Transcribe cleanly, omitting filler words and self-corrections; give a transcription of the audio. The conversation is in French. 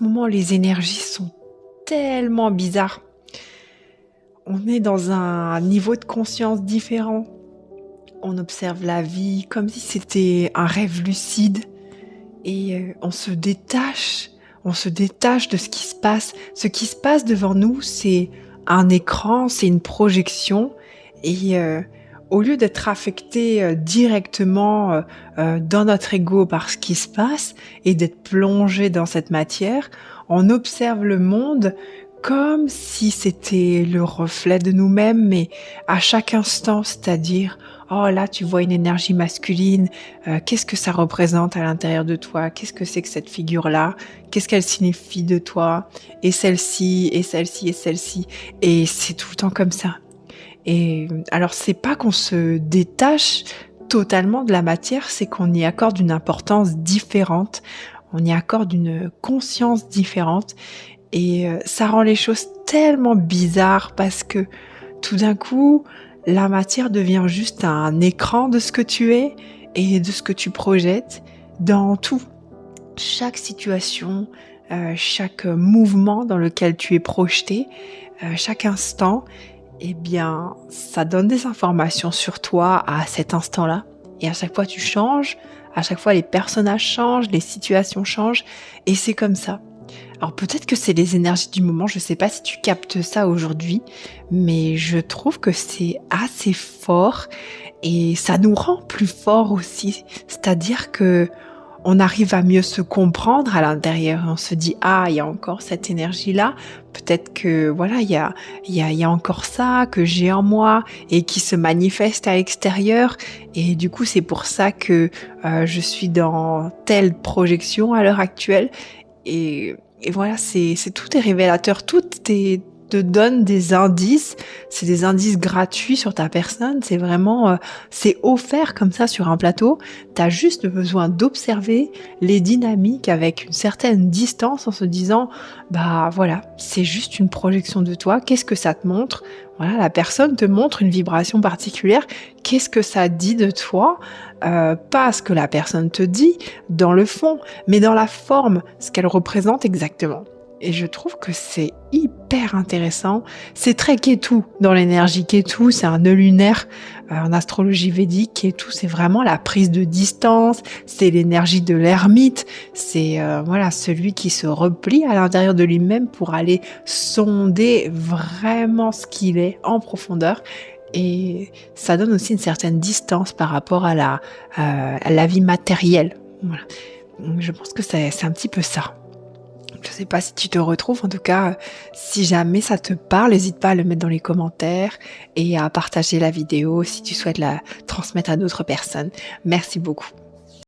ce moment, les énergies sont tellement bizarres. On est dans un niveau de conscience différent. On observe la vie comme si c'était un rêve lucide et on se détache de ce qui se passe. Ce qui se passe devant nous, c'est un écran, c'est une projection et au lieu d'être affecté directement dans notre ego par ce qui se passe et d'être plongé dans cette matière, on observe le monde comme si c'était le reflet de nous-mêmes, mais à chaque instant, c'est-à-dire, oh là, tu vois une énergie masculine, qu'est-ce que ça représente à l'intérieur de toi? Qu'est-ce que c'est que cette figure-là? Qu'est-ce qu'elle signifie de toi? Et celle-ci, et celle-ci, et celle-ci. Et c'est tout le temps comme ça. Et alors, c'est pas qu'on se détache totalement de la matière, c'est qu'on y accorde une importance différente, on y accorde une conscience différente. Et ça rend les choses tellement bizarres parce que tout d'un coup, la matière devient juste un écran de ce que tu es et de ce que tu projettes dans tout. Chaque situation, chaque mouvement dans lequel tu es projeté, chaque instant, eh bien, ça donne des informations sur toi à cet instant-là. Et à chaque fois, tu changes, à chaque fois, les personnages changent, les situations changent, et c'est comme ça. Alors peut-être que c'est les énergies du moment, je sais pas si tu captes ça aujourd'hui, mais je trouve que c'est assez fort et ça nous rend plus forts aussi. C'est-à-dire que on arrive à mieux se comprendre à l'intérieur. On se dit, ah, il y a encore cette énergie-là. Peut-être que, voilà, il y a encore ça que j'ai en moi et qui se manifeste à l'extérieur. Et du coup, c'est pour ça que je suis dans telle projection à l'heure actuelle. Et voilà, tout est révélateur, te donne des indices, c'est des indices gratuits sur ta personne, c'est vraiment, c'est offert comme ça sur un plateau, t'as juste besoin d'observer les dynamiques avec une certaine distance en se disant, bah voilà, c'est juste une projection de toi, qu'est-ce que ça te montre? Voilà, la personne te montre une vibration particulière, qu'est-ce que ça dit de toi? Pas ce que la personne te dit dans le fond, mais dans la forme, ce qu'elle représente exactement. Et je trouve que c'est hyper intéressant. C'est très Ketu dans l'énergie. Ketu, c'est un nœud lunaire en astrologie védique. Ketu, c'est vraiment la prise de distance. C'est l'énergie de l'ermite. C'est voilà, celui qui se replie à l'intérieur de lui-même pour aller sonder vraiment ce qu'il est en profondeur. Et ça donne aussi une certaine distance par rapport à la vie matérielle. Voilà. Je pense que c'est un petit peu ça. Je sais pas si tu te retrouves, en tout cas, si jamais ça te parle, n'hésite pas à le mettre dans les commentaires et à partager la vidéo si tu souhaites la transmettre à d'autres personnes. Merci beaucoup.